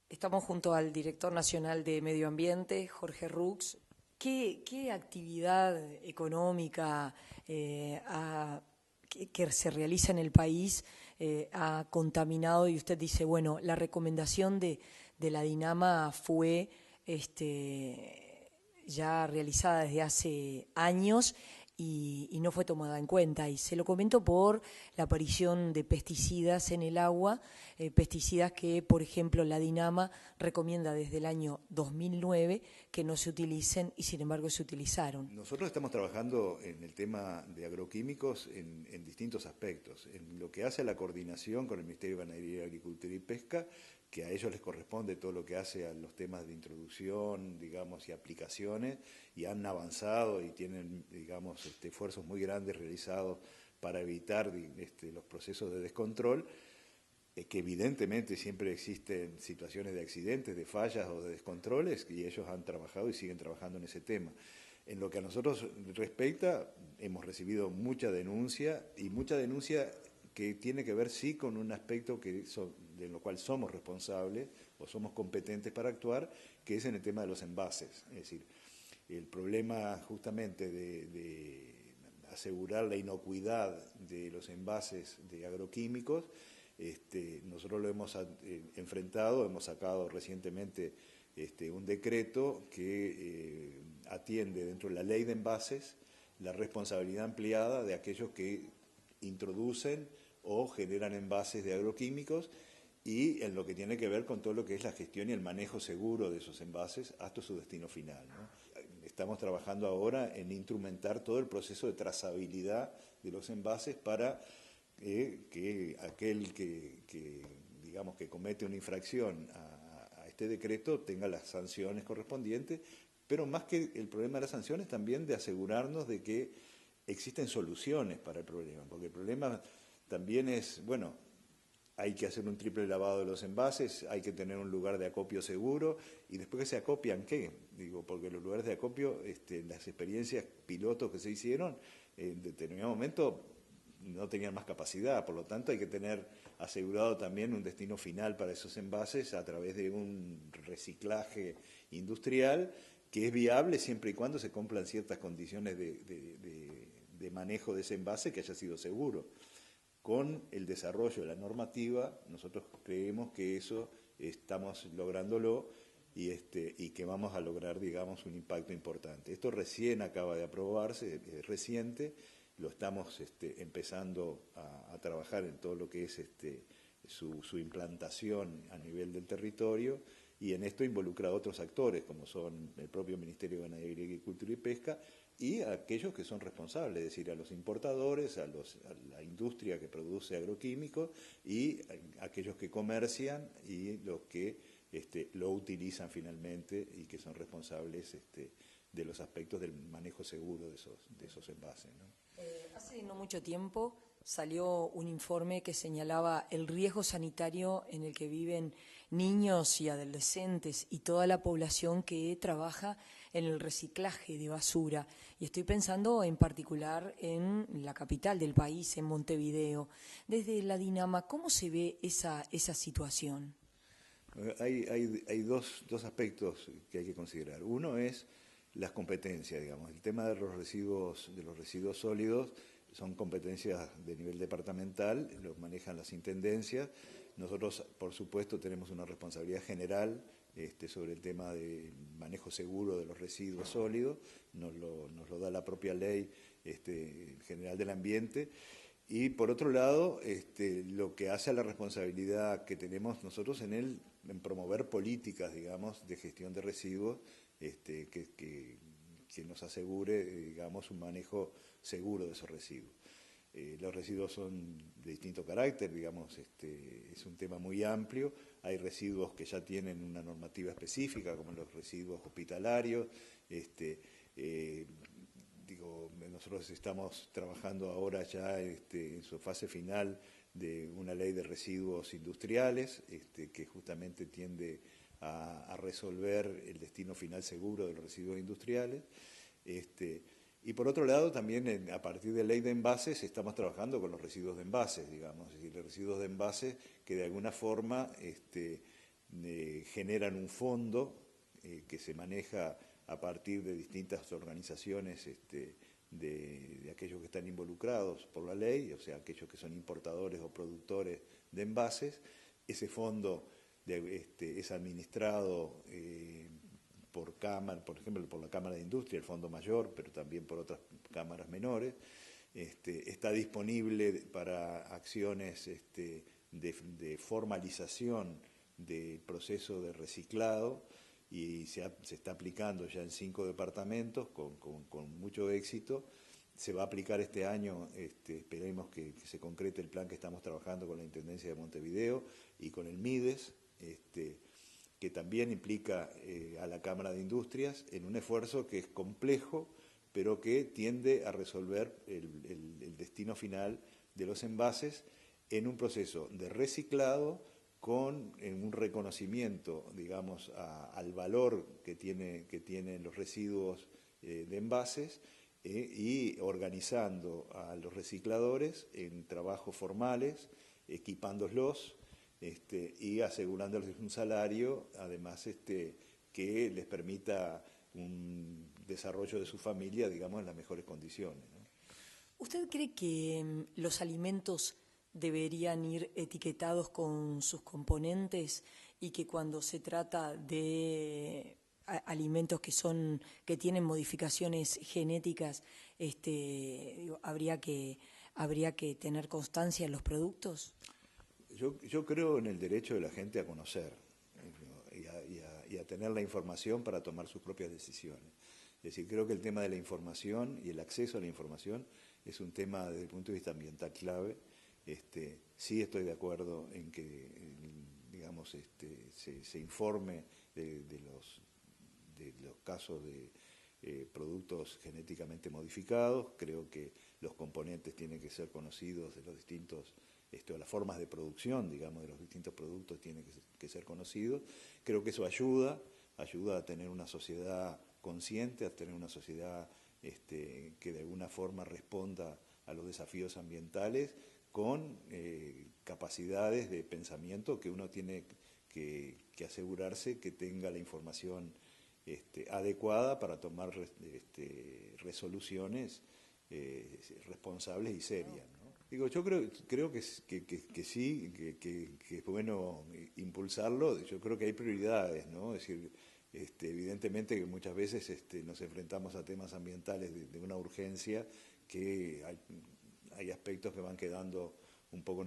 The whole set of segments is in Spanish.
Estamos junto al director nacional de Medio Ambiente, Jorge Rux. ¿Qué actividad económica que se realiza en el país ha contaminado? Y usted dice, bueno, la recomendación de la Dinama fue ya realizada desde hace años y no fue tomada en cuenta. Y se lo comento por la aparición de pesticidas en el agua, pesticidas que, por ejemplo, la Dinama recomienda desde el año 2009 que no se utilicen y sin embargo se utilizaron. Nosotros estamos trabajando en el tema de agroquímicos en distintos aspectos. En lo que hace a la coordinación con el Ministerio de Ganadería, Agricultura y Pesca, que a ellos les corresponde todo lo que hace a los temas de introducción, digamos, y aplicaciones, y han avanzado y tienen, digamos, esfuerzos muy grandes realizados para evitar los procesos de descontrol, que evidentemente siempre existen situaciones de accidentes, de fallas o de descontroles, y ellos han trabajado y siguen trabajando en ese tema. En lo que a nosotros respecta, hemos recibido mucha denuncia, y mucha denuncia que tiene que ver sí con un aspecto de lo cual somos responsables o somos competentes para actuar, que es en el tema de los envases. Es decir, el problema justamente de asegurar la inocuidad de los envases de agroquímicos, nosotros lo hemos enfrentado, hemos sacado recientemente un decreto que atiende dentro de la ley de envases la responsabilidad ampliada de aquellos que introducen o generan envases de agroquímicos, y en lo que tiene que ver con todo lo que es la gestión y el manejo seguro de esos envases hasta su destino final, ¿no? Estamos trabajando ahora en instrumentar todo el proceso de trazabilidad de los envases para que aquel digamos, que comete una infracción a este decreto tenga las sanciones correspondientes, pero más que el problema de las sanciones, también de asegurarnos de que existen soluciones para el problema, porque el problema también es, bueno, hay que hacer un triple lavado de los envases, hay que tener un lugar de acopio seguro, y después que se acopian, ¿qué? Digo, porque los lugares de acopio, las experiencias pilotos que se hicieron, en determinado momento no tenían más capacidad, por lo tanto hay que tener asegurado también un destino final para esos envases a través de un reciclaje industrial que es viable siempre y cuando se cumplan ciertas condiciones de manejo de ese envase que haya sido seguro. Con el desarrollo de la normativa, nosotros creemos que eso estamos lográndolo y que vamos a lograr, digamos, un impacto importante. Esto recién acaba de aprobarse, es reciente, lo estamos empezando a trabajar en todo lo que es su implantación a nivel del territorio, y en esto involucra a otros actores, como son el propio Ministerio de Ganadería, Agricultura y Pesca, y a aquellos que son responsables, es decir, a los importadores, a la industria que produce agroquímicos, y a aquellos que comercian y los que lo utilizan finalmente y que son responsables de los aspectos del manejo seguro de esos envases, ¿no? Hace no mucho tiempo salió un informe que señalaba el riesgo sanitario en el que viven niños y adolescentes y toda la población que trabaja en el reciclaje de basura. Y estoy pensando en particular en la capital del país, en Montevideo. Desde la Dinama, ¿cómo se ve esa situación? Hay dos aspectos que hay que considerar. Uno es las competencias, digamos. El tema de los residuos sólidos son competencias de nivel departamental, los manejan las intendencias. Nosotros, por supuesto, tenemos una responsabilidad general sobre el tema de manejo seguro de los residuos sólidos, nos lo da la propia ley general del ambiente. Y por otro lado, lo que hace a la responsabilidad que tenemos nosotros en promover políticas, digamos, de gestión de residuos que nos asegure, digamos, un manejo seguro de esos residuos. Los residuos son de distinto carácter, digamos, es un tema muy amplio. Hay residuos que ya tienen una normativa específica, como los residuos hospitalarios. Nosotros estamos trabajando ahora ya en su fase final de una ley de residuos industriales, que justamente tiende a resolver el destino final seguro de los residuos industriales. Y por otro lado, también a partir de ley de envases estamos trabajando con los residuos de envases, digamos, es decir, los residuos de envases que de alguna forma generan un fondo que se maneja a partir de distintas organizaciones de aquellos que están involucrados por la ley, o sea, aquellos que son importadores o productores de envases. Ese fondo es administrado por cámara, por ejemplo, por la Cámara de Industria, el Fondo Mayor, pero también por otras cámaras menores. Está disponible para acciones de formalización del proceso de reciclado y se está aplicando ya en 5 departamentos con mucho éxito. Se va a aplicar este año, esperemos que se concrete el plan que estamos trabajando con la Intendencia de Montevideo y con el MIDES, que también implica a la Cámara de Industrias en un esfuerzo que es complejo, pero que tiende a resolver el destino final de los envases en un proceso de reciclado en un reconocimiento, digamos, al valor que tienen los residuos de envases y organizando a los recicladores en trabajos formales, equipándolos y asegurándoles un salario, además que les permita un desarrollo de su familia, digamos, en las mejores condiciones, ¿no? ¿Usted cree que los alimentos deberían ir etiquetados con sus componentes y que cuando se trata de alimentos que tienen modificaciones genéticas, habría que tener constancia en los productos? Yo creo en el derecho de la gente a conocer y a tener la información para tomar sus propias decisiones. Es decir, creo que el tema de la información y el acceso a la información es un tema desde el punto de vista ambiental clave. Sí estoy de acuerdo en que, digamos, se informe de los casos de productos genéticamente modificados. Creo que los componentes tienen que ser conocidos de los distintos, las formas de producción, digamos, de los distintos productos tienen que ser conocidos. Creo que eso ayuda a tener una sociedad consciente, a tener una sociedad que de alguna forma responda a los desafíos ambientales con capacidades de pensamiento que uno tiene que asegurarse que tenga la información adecuada para tomar resoluciones responsables y serias, ¿no? Digo, yo creo que sí, que es bueno impulsarlo. Yo creo que hay prioridades, ¿no? Es decir, evidentemente que muchas veces nos enfrentamos a temas ambientales de una urgencia que hay aspectos que van quedando un poco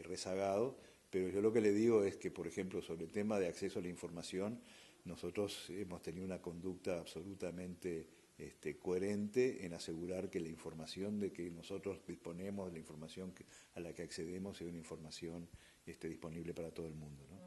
rezagados, pero yo lo que le digo es que, por ejemplo, sobre el tema de acceso a la información, nosotros hemos tenido una conducta absolutamente coherente en asegurar que la información de que nosotros disponemos, la información a la que accedemos, sea una información disponible para todo el mundo, ¿no?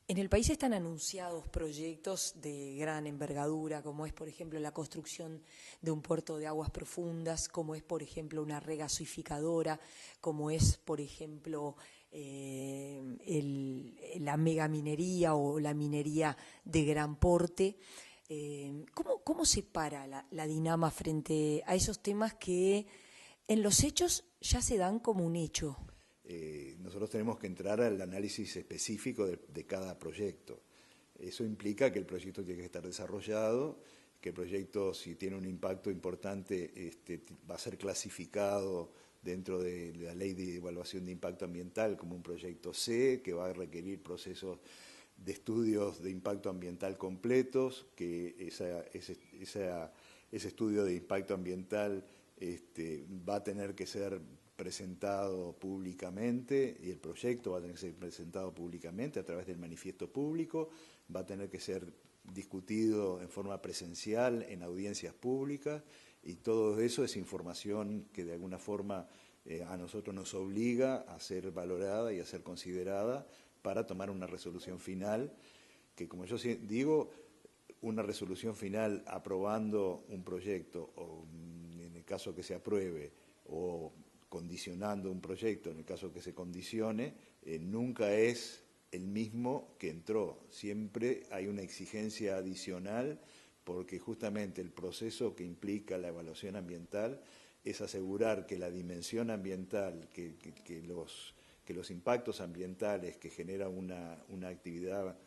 En el país están anunciados proyectos de gran envergadura, como es, por ejemplo, la construcción de un puerto de aguas profundas, como es, por ejemplo, una regasificadora, como es, por ejemplo, la megaminería o la minería de gran porte. ¿Cómo se para la Dinama frente a esos temas que en los hechos ya se dan como un hecho? Nosotros tenemos que entrar al análisis específico de cada proyecto. Eso implica que el proyecto tiene que estar desarrollado, que el proyecto, si tiene un impacto importante, va a ser clasificado dentro de la Ley de Evaluación de Impacto Ambiental como un proyecto C, que va a requerir procesos de estudios de impacto ambiental completos, que ese estudio de impacto ambiental va a tener que ser presentado públicamente y el proyecto va a tener que ser presentado públicamente a través del manifiesto público, va a tener que ser discutido en forma presencial en audiencias públicas y todo eso es información que de alguna forma a nosotros nos obliga a ser valorada y a ser considerada para tomar una resolución final, que como yo digo, una resolución final aprobando un proyecto o en el caso que se apruebe o condicionando un proyecto, en el caso que se condicione, nunca es el mismo que entró. Siempre hay una exigencia adicional porque justamente el proceso que implica la evaluación ambiental es asegurar que la dimensión ambiental, que que los impactos ambientales que genera una actividad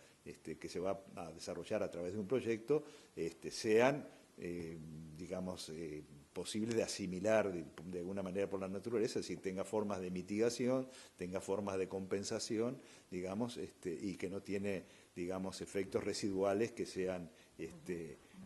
que se va a desarrollar a través de un proyecto sean, digamos, posibles de asimilar de alguna manera por la naturaleza, es decir, tenga formas de mitigación, tenga formas de compensación, digamos, y que no tiene, digamos, efectos residuales que sean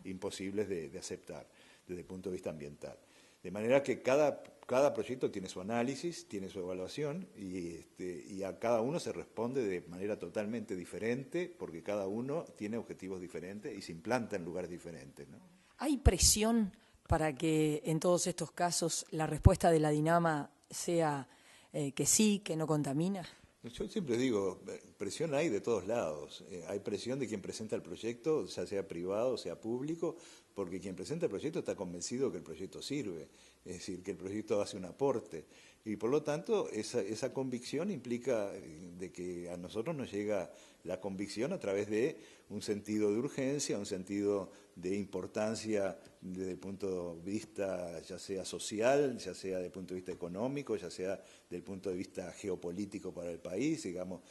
imposibles de aceptar desde el punto de vista ambiental. De manera que cada proyecto tiene su análisis, tiene su evaluación y a cada uno se responde de manera totalmente diferente porque cada uno tiene objetivos diferentes y se implanta en lugares diferentes, ¿no? ¿Hay presión para que en todos estos casos la respuesta de la Dinama sea que sí, que no contamina? Yo siempre digo, presión hay de todos lados. Hay presión de quien presenta el proyecto, ya sea privado o sea público, porque quien presenta el proyecto está convencido que el proyecto sirve, es decir, que el proyecto hace un aporte. Y por lo tanto, esa convicción implica de que a nosotros nos llega la convicción a través de un sentido de urgencia, un sentido de importancia desde el punto de vista ya sea social, ya sea desde el punto de vista económico, ya sea desde el punto de vista geopolítico para el país, digamos.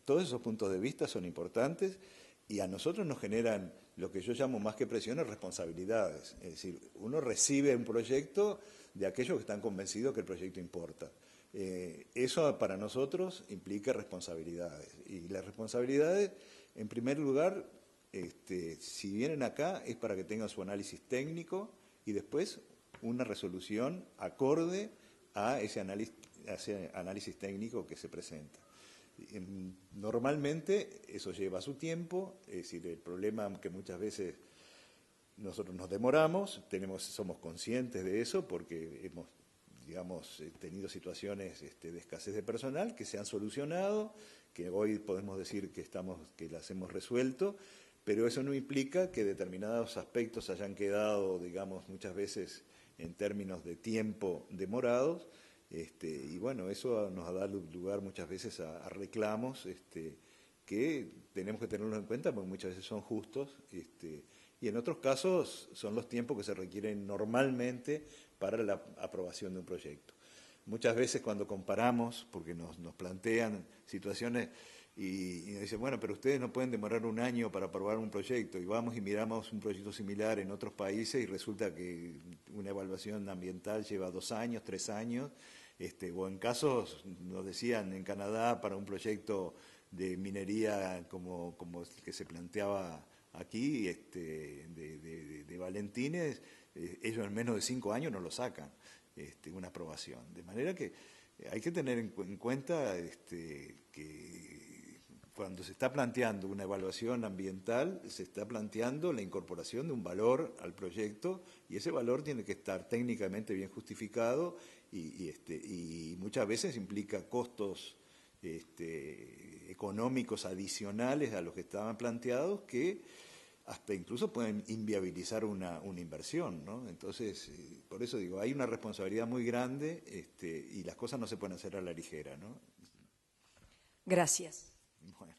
Todos esos puntos de vista son importantes y a nosotros nos generan lo que yo llamo más que presiones, responsabilidades. Es decir, uno recibe un proyecto de aquellos que están convencidos que el proyecto importa. Eso para nosotros implica responsabilidades. Y las responsabilidades, en primer lugar, si vienen acá es para que tengan su análisis técnico y después una resolución acorde a ese análisis técnico que se presenta. Normalmente eso lleva su tiempo, es decir, el problema que muchas veces nosotros nos demoramos, somos conscientes de eso porque hemos, digamos, tenido situaciones de escasez de personal que se han solucionado, que hoy podemos decir que las hemos resuelto, pero eso no implica que determinados aspectos hayan quedado, digamos, muchas veces en términos de tiempo demorados. Y bueno, eso nos da lugar muchas veces a reclamos que tenemos que tenerlos en cuenta porque muchas veces son justos y en otros casos son los tiempos que se requieren normalmente para la aprobación de un proyecto. Muchas veces cuando comparamos, porque nos plantean situaciones y nos dicen, bueno, pero ustedes no pueden demorar un año para aprobar un proyecto, y vamos y miramos un proyecto similar en otros países y resulta que una evaluación ambiental lleva 2 años, 3 años, o en casos, nos decían, en Canadá para un proyecto de minería como el que se planteaba aquí, de Valentines, ellos en menos de 5 años no lo sacan, una aprobación. De manera que hay que tener en cuenta que cuando se está planteando una evaluación ambiental, se está planteando la incorporación de un valor al proyecto y ese valor tiene que estar técnicamente bien justificado y muchas veces implica costos económicos adicionales a los que estaban planteados que hasta incluso pueden inviabilizar una inversión, ¿no? Entonces, por eso digo, hay una responsabilidad muy grande y las cosas no se pueden hacer a la ligera, ¿no? Gracias. Bueno.